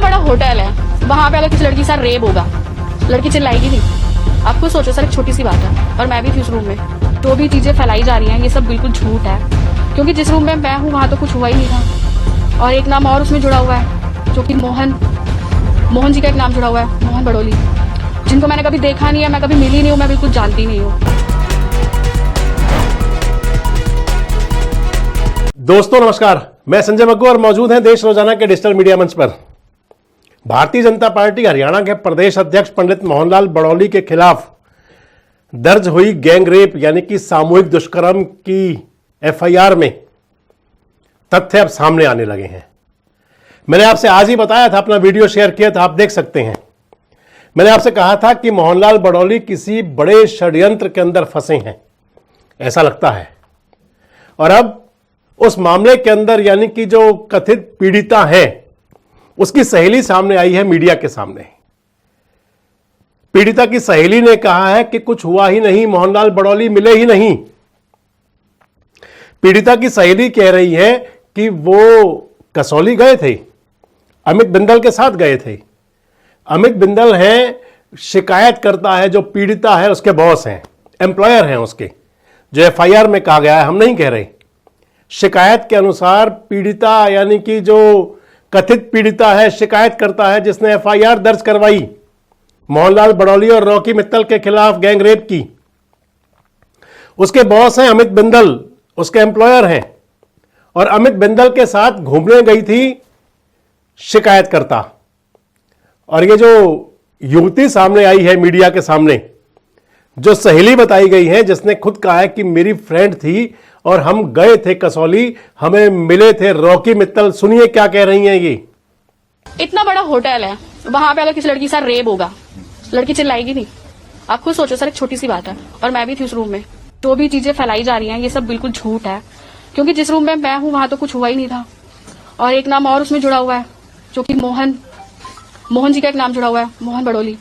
बड़ा होटल है, वहां पे अगर किसी लड़की के साथ रेप होगा, लड़की चिल्लाएगी नहीं। आप खुद सोचो सर, एक छोटी सी बात है, और मैं भी थी उस रूम में। जो भी चीजें फैलाई जा रही हैं ये सब बिल्कुल झूठ है, क्योंकि जिस रूम में मैं हूँ वहां तो कुछ हुआ ही नहीं था। और एक नाम और उसमें जुड़ा हुआ है, जो कि मोहन जी का एक नाम जुड़ा हुआ है, मोहन बड़ोली, जिनको मैंने कभी देखा नहीं है, मैं कभी मिली नहीं हूँ, मैं बिल्कुल जानती नहीं हूँ। दोस्तों नमस्कार, मैं संजय मग्गू और मौजूद हैं देश रोजाना के डिजिटल मीडिया मंच पर। भारतीय जनता पार्टी हरियाणा के प्रदेश अध्यक्ष पंडित मोहनलाल बड़ौली के खिलाफ दर्ज हुई गैंग रेप यानी कि सामूहिक दुष्कर्म की एफआईआर में तथ्य अब सामने आने लगे हैं। मैंने आपसे आज ही बताया था, अपना वीडियो शेयर किया था, आप देख सकते हैं। मैंने आपसे कहा था कि मोहनलाल बड़ौली किसी बड़े षड्यंत्र के अंदर फंसे हैं, ऐसा लगता है। और अब उस मामले के अंदर यानी कि जो कथित पीड़िता है उसकी सहेली सामने आई है मीडिया के सामने। पीड़िता की सहेली ने कहा है कि कुछ हुआ ही नहीं, मोहनलाल बड़ौली मिले ही नहीं। पीड़िता की सहेली कह रही है कि वो कसौली गए थे, अमित बिंदल के साथ गए थे। अमित बिंदल है, शिकायत करता है, जो पीड़िता है उसके बॉस हैं, एम्प्लॉयर हैं उसके, जो एफआईआर में कहा गया है, हम नहीं कह रहे। शिकायत के अनुसार पीड़िता यानी कि जो कथित पीड़िता है, शिकायत करता है, जिसने एफआईआर दर्ज करवाई मोहनलाल बड़ौली और रॉकी मित्तल के खिलाफ गैंग रेप की, उसके बॉस हैं अमित बिंदल, उसके एम्प्लॉयर हैं। और अमित बिंदल के साथ घूमने गई थी शिकायतकर्ता। और ये जो युवती सामने आई है मीडिया के सामने, जो सहेली बताई गई है, जिसने खुद कहा है कि मेरी फ्रेंड थी और हम गए थे कसौली, हमें मिले थे रॉकी मित्तल। सुनिए क्या कह रही हैं ये। इतना बड़ा होटल है, वहां पे अगर किसी लड़की के साथ रेप होगा, लड़की चिल्लाएगी नहीं। आप खुद सोचो सर, एक छोटी सी बात है, और मैं भी थी उस रूम में। जो भी चीजें फैलाई जा रही हैं ये सब बिल्कुल झूठ है, क्योंकि जिस रूम में मैं हूँ वहां तो कुछ हुआ ही नहीं था। और एक नाम और उसमें जुड़ा हुआ है, जो कि मोहन जी का एक नाम जुड़ा हुआ है, मोहन बड़ोली,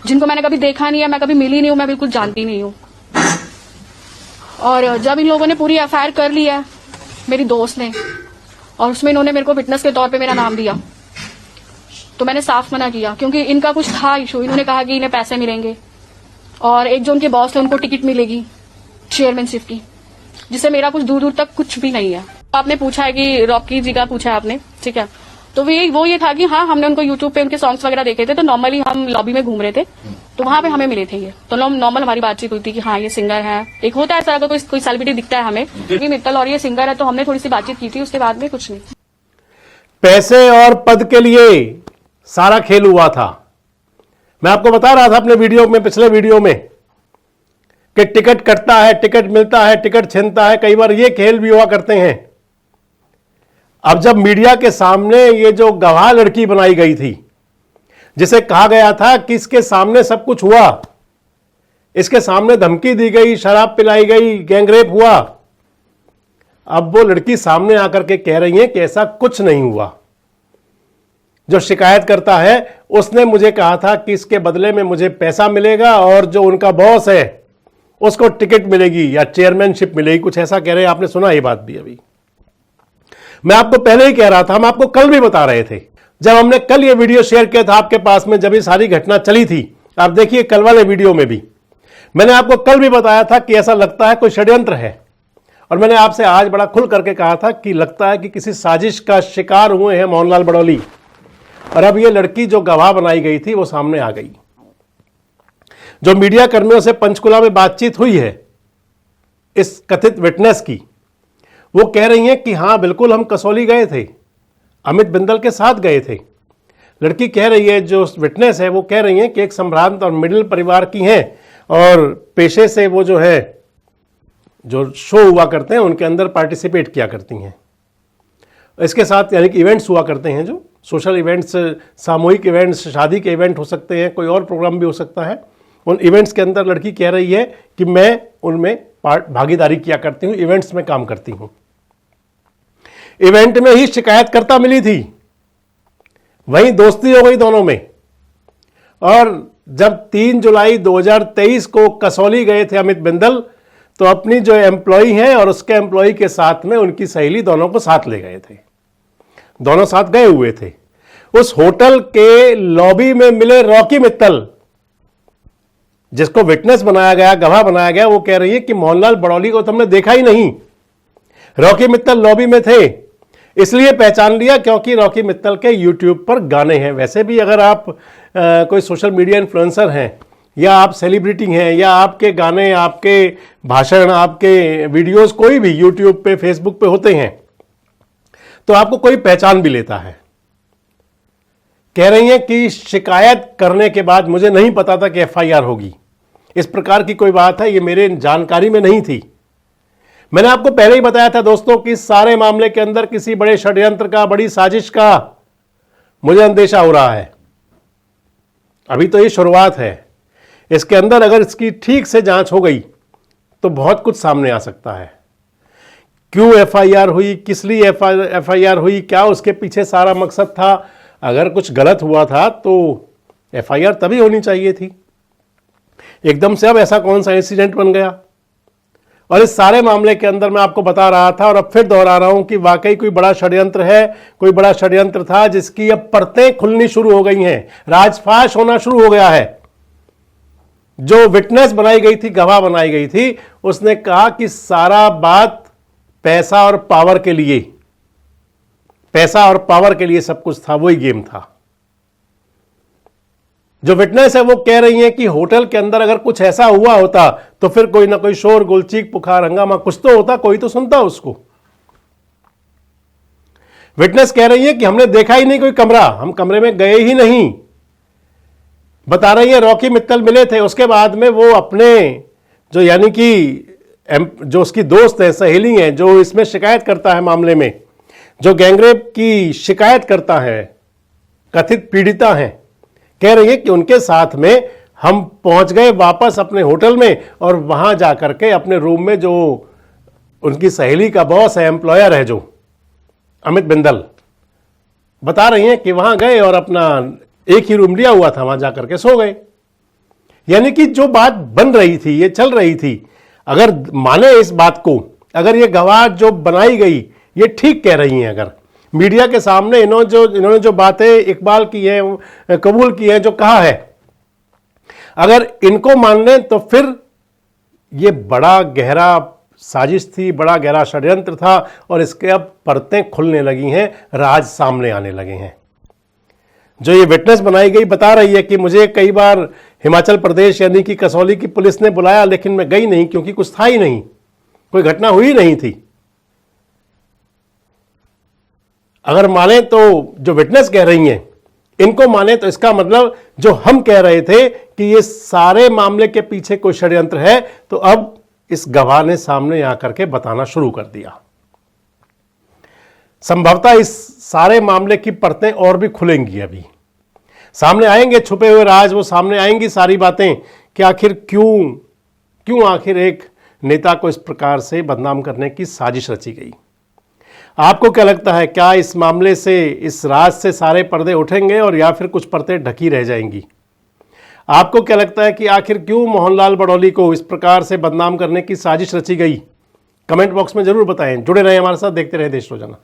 जिनको मैंने कभी देखा नहीं है, मैं कभी मिली नहीं हूँ, मैं बिल्कुल जानती नहीं हूँ। और जब इन लोगों ने पूरी एफआईआर कर ली है, मेरी दोस्त ने, और उसमें इन्होंने मेरे को विटनेस के तौर पे मेरा नाम दिया, तो मैंने साफ मना किया, क्योंकि इनका कुछ था इशू। इन्होंने कहा कि इन्हें पैसे मिलेंगे, और एक जो उनके बॉस थे उनको टिकट मिलेगी चेयरमैनशिप की, जिससे मेरा कुछ दूर दूर तक कुछ भी नहीं है। आपने पूछा है कि रॉकी जी का पूछा है आपने, ठीक है, तो वो ये था कि हाँ, हमने उनको यूट्यूब पे उनके सॉन्ग्स वगैरह देखे थे, तो नॉर्मली हम लॉबी में घूम रहे थे, तो वहां पे हमें मिले थे ये, तो नॉर्मल हमारी बातचीत हुई थी कि हाँ ये सिंगर है। एक होता है सर, अगर कोई सेलिब्रिटी दिखता है हमें कि मित्तल और ये सिंगर है, तो हमने थोड़ी सी बातचीत की थी, उसके बाद में कुछ नहीं। पैसे और पद के लिए सारा खेल हुआ था। मैं आपको बता रहा था अपने वीडियो में, पिछले वीडियो में, कि टिकट कटता है, टिकट मिलता है, टिकट छिनता है, कई बार ये खेल भी हुआ करते हैं। अब जब मीडिया के सामने ये जो गवाह लड़की बनाई गई थी, जिसे कहा गया था कि इसके सामने सब कुछ हुआ, इसके सामने धमकी दी गई, शराब पिलाई गई, गैंग रेप हुआ, अब वो लड़की सामने आकर के कह रही है कि ऐसा कुछ नहीं हुआ। जो शिकायत करता है उसने मुझे कहा था कि इसके बदले में मुझे पैसा मिलेगा, और जो उनका बॉस है उसको टिकट मिलेगी या चेयरमैनशिप मिलेगी, कुछ ऐसा कह रहे हैं। आपने सुना ये बात भी अभी। मैं आपको पहले ही कह रहा था, हम आपको कल भी बता रहे थे, जब हमने कल ये वीडियो शेयर किया था आपके पास में, जब ये सारी घटना चली थी। आप देखिए कल वाले वीडियो में भी मैंने आपको कल भी बताया था कि ऐसा लगता है कोई षड्यंत्र है। और मैंने आपसे आज बड़ा खुल करके कहा था कि लगता है कि किसी साजिश का शिकार हुए हैं मोहनलाल बड़ौली। और अब ये लड़की जो गवाह बनाई गई थी वो सामने आ गई। जो मीडिया कर्मियों से पंचकुला में बातचीत हुई है इस कथित विटनेस की, वो कह रही हैं कि हाँ बिल्कुल हम कसौली गए थे, अमित बिंदल के साथ गए थे। लड़की कह रही है, जो विटनेस है वो कह रही है कि एक संभ्रांत और मिडिल परिवार की हैं, और पेशे से वो जो है, जो शो हुआ करते हैं उनके अंदर पार्टिसिपेट किया करती हैं। इसके साथ यानी कि इवेंट्स हुआ करते हैं, जो सोशल इवेंट्स, सामूहिक इवेंट्स, शादी के इवेंट हो सकते हैं, कोई और प्रोग्राम भी हो सकता है। उन इवेंट्स के अंदर लड़की कह रही है कि मैं उनमें भागीदारी किया करती हूँ, इवेंट्स में काम करती हूँ। इवेंट में ही शिकायतकर्ता मिली थी, वहीं दोस्ती हो गई दोनों में। और जब 3 जुलाई 2023 को कसौली गए थे अमित बिंदल, तो अपनी जो एम्प्लॉई हैं और उसके एम्प्लॉई के साथ में उनकी सहेली दोनों को साथ ले गए थे। दोनों साथ गए हुए थे। उस होटल के लॉबी में मिले रॉकी मित्तल, जिसको विटनेस बनाया गया, गवाह बनाया गया, वो कह रही है कि मोहनलाल बड़ौली को तो हमने देखा ही नहीं। रॉकी मित्तल लॉबी में थे, इसलिए पहचान लिया क्योंकि रॉकी मित्तल के यूट्यूब पर गाने हैं। वैसे भी अगर आप कोई सोशल मीडिया इन्फ्लुएंसर हैं या आप सेलिब्रिटी हैं या आपके गाने, आपके भाषण, आपके वीडियोस कोई भी यूट्यूब पे, फेसबुक पे होते हैं तो आपको कोई पहचान भी लेता है। कह रही हैं कि शिकायत करने के बाद मुझे नहीं पता था कि एफआईआर होगी, इस प्रकार की कोई बात है, ये मेरे जानकारी में नहीं थी। मैंने आपको पहले ही बताया था दोस्तों कि सारे मामले के अंदर किसी बड़े षड्यंत्र का, बड़ी साजिश का मुझे अंदेशा हो रहा है। अभी तो ये शुरुआत है, इसके अंदर अगर इसकी ठीक से जांच हो गई तो बहुत कुछ सामने आ सकता है। क्यों एफआईआर हुई, किस लिए एफआईआर हुई, क्या उसके पीछे सारा मकसद था। अगर कुछ गलत हुआ था तो एफआईआर तभी होनी चाहिए थी, एकदम से अब ऐसा कौन सा इंसिडेंट बन गया। और इस सारे मामले के अंदर मैं आपको बता रहा था और अब फिर दोहरा रहा हूं कि वाकई कोई बड़ा षड्यंत्र है, कोई बड़ा षड्यंत्र था जिसकी अब परतें खुलनी शुरू हो गई हैं, राजफाश होना शुरू हो गया है। जो विटनेस बनाई गई थी, गवाह बनाई गई थी, उसने कहा कि सारा बात पैसा और पावर के लिए, पैसा और पावर के लिए सब कुछ था, वही गेम था। जो विटनेस है वो कह रही है कि होटल के अंदर अगर कुछ ऐसा हुआ होता तो फिर कोई ना कोई शोर गुल, चीख पुकार, हंगामा कुछ तो होता, कोई तो सुनता उसको। विटनेस कह रही है कि हमने देखा ही नहीं कोई कमरा, हम कमरे में गए ही नहीं। बता रही है रॉकी मित्तल मिले थे, उसके बाद में वो अपने जो यानी कि जो उसकी दोस्त है, सहेली है, जो इसमें शिकायत करता है मामले में, जो गैंगरेप की शिकायत करता है, कथित पीड़िता है, कह रही है कि उनके साथ में हम पहुंच गए वापस अपने होटल में और वहां जाकर के अपने रूम में जो उनकी सहेली का बॉस है, एम्प्लॉयर है जो अमित बिंदल, बता रही हैं कि वहां गए और अपना एक ही रूम लिया हुआ था, वहां जाकर के सो गए। यानी कि जो बात बन रही थी, ये चल रही थी, अगर माने इस बात को, अगर ये गवाह जो बनाई गई ये ठीक कह रही हैं, अगर मीडिया के सामने इन्होंने जो बातें इकबाल की हैं, कबूल की हैं, जो कहा है, अगर इनको मान लें तो फिर ये बड़ा गहरा साजिश थी, बड़ा गहरा षड्यंत्र था और इसके अब परतें खुलने लगी हैं, राज सामने आने लगे हैं। जो ये विटनेस बनाई गई बता रही है कि मुझे कई बार हिमाचल प्रदेश यानी कि कसौली की पुलिस ने बुलाया, लेकिन मैं गई नहीं क्योंकि कुछ था ही नहीं, कोई घटना हुई नहीं थी। अगर माने तो जो विटनेस कह रही हैं, इनको माने तो इसका मतलब जो हम कह रहे थे कि ये सारे मामले के पीछे कोई षड्यंत्र है, तो अब इस गवाह ने सामने आकर के बताना शुरू कर दिया। संभवतः इस सारे मामले की परतें और भी खुलेंगी, अभी सामने आएंगे छुपे हुए राज, वो सामने आएंगी सारी बातें कि आखिर क्यों आखिर एक नेता को इस प्रकार से बदनाम करने की साजिश रची गई। आपको क्या लगता है, क्या इस मामले से, इस राज से सारे पर्दे उठेंगे और या फिर कुछ परतें ढकी रह जाएंगी? आपको क्या लगता है कि आखिर क्यों मोहनलाल बड़ौली को इस प्रकार से बदनाम करने की साजिश रची गई? कमेंट बॉक्स में जरूर बताएं। जुड़े रहें हमारे साथ, देखते रहें देश रोजाना।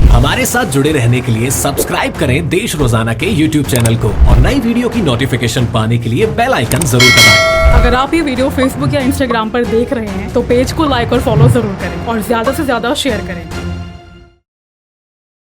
हमारे साथ जुड़े रहने के लिए सब्सक्राइब करें देश रोजाना के YouTube चैनल को और नई वीडियो की नोटिफिकेशन पाने के लिए बेल आइकन जरूर दबाएं। अगर आप ये वीडियो Facebook या Instagram पर देख रहे हैं तो पेज को लाइक और फॉलो जरूर करें और ज्यादा से ज्यादा शेयर करें।